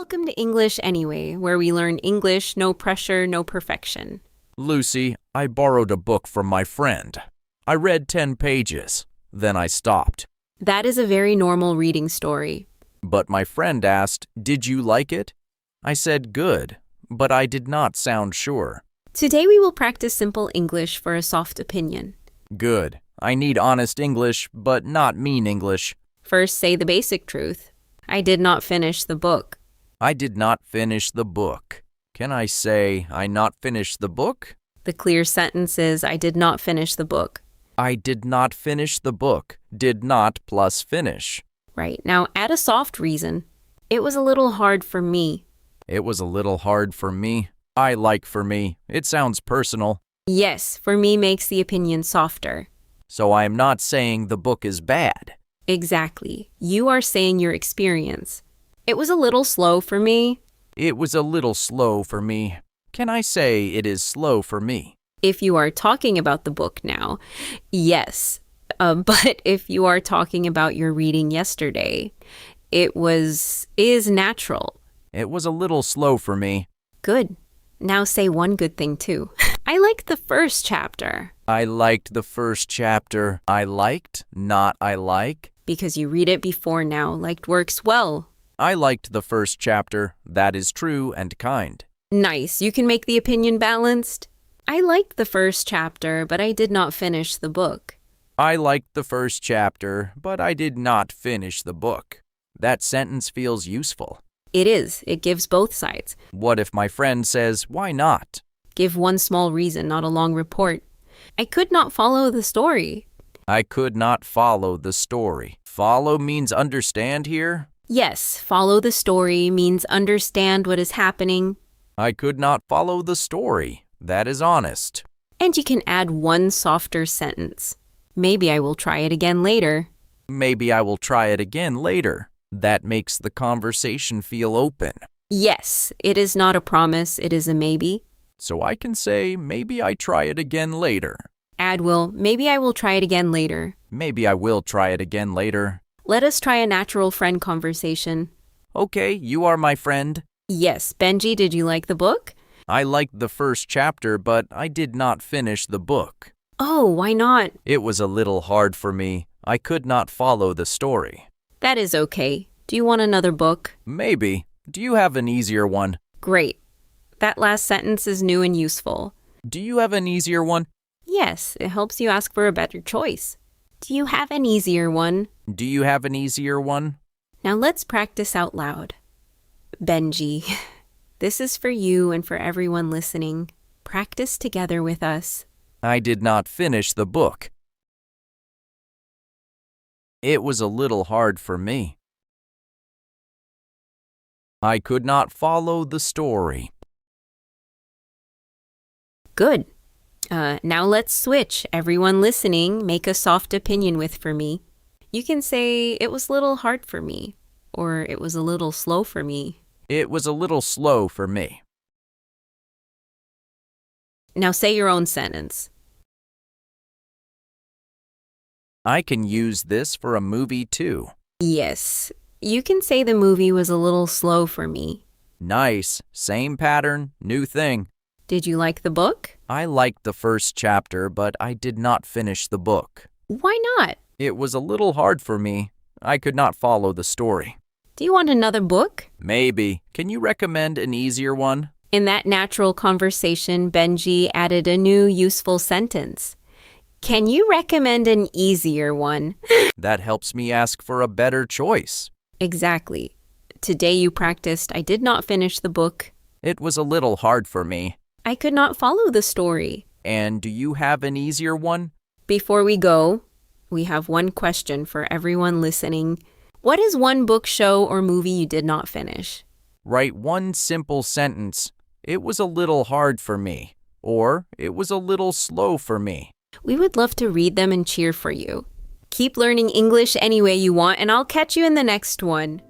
Welcome to English Anyway, where we learn English, no pressure, no perfection. Lucy, I borrowed a book from my friend. I read 10 pages. Then I stopped. That is a very normal reading story. But my friend asked, "Did you like it?" I said, "Good," but I did not sound sure. Today we will practice simple English for a soft opinion. Good. I need honest English, but not mean English. First, say the basic truth. I did not finish the book. I did not finish the book. Can I say, I not finished the book? The clear sentence is, I did not finish the book. I did not finish the book. Did not plus finish. Right. Now add a soft reason. It was a little hard for me. It was a little hard for me. I like for me. It sounds personal. Yes, for me makes the opinion softer. So I am not saying the book is bad. Exactly. You are saying your experience. It was a little slow for me. It was a little slow for me. Can I say it is slow for me? If you are talking about the book now, yes. But if you are talking about your reading yesterday, is natural. It was a little slow for me. Good. Now say one good thing too. I liked the first chapter. I liked the first chapter. I liked, not I like. Because you read it before now, liked works well. I liked the first chapter. That is true and kind. Nice. You can make the opinion balanced. I liked the first chapter, but I did not finish the book. I liked the first chapter, but I did not finish the book. That sentence feels useful. It is. It gives both sides. What if my friend says, why not? Give one small reason, not a long report. I could not follow the story. I could not follow the story. Follow means understand here? Yes, follow the story means understand what is happening. I could not follow the story. That is honest. And you can add one softer sentence. Maybe I will try it again later. Maybe I will try it again later. That makes the conversation feel open. Yes, it is not a promise, it is a maybe. So I can say, maybe I try it again later. Add will, maybe I will try it again later. Maybe I will try it again later. Let us try a natural friend conversation. Okay, you are my friend. Yes, Benji, did you like the book? I liked the first chapter, but I did not finish the book. Oh, why not? It was a little hard for me. I could not follow the story. That is okay. Do you want another book? Maybe. Do you have an easier one? Great. That last sentence is new and useful. Do you have an easier one? Yes, it helps you ask for a better choice. Do you have an easier one? Do you have an easier one? Now let's practice out loud. Benji, this is for you and for everyone listening. Practice together with us. I did not finish the book. It was a little hard for me. I could not follow the story. Good. Now let's switch. Everyone listening, make a soft opinion with for me. You can say, it was a little hard for me, or it was a little slow for me. It was a little slow for me. Now say your own sentence. I can use this for a movie too. Yes, you can say the movie was a little slow for me. Nice. Same pattern, new thing. Did you like the book? I liked the first chapter, but I did not finish the book. Why not? It was a little hard for me. I could not follow the story. Do you want another book? Maybe. Can you recommend an easier one? In that natural conversation, Benji added a new useful sentence. Can you recommend an easier one? That helps me ask for a better choice. Exactly. Today you practiced, I did not finish the book. It was a little hard for me. I could not follow the story. And do you have an easier one? Before we go, we have one question for everyone listening. What is one book, show, or movie you did not finish? Write one simple sentence. It was a little hard for me. Or, it was a little slow for me. We would love to read them and cheer for you. Keep learning English any way you want, and I'll catch you in the next one.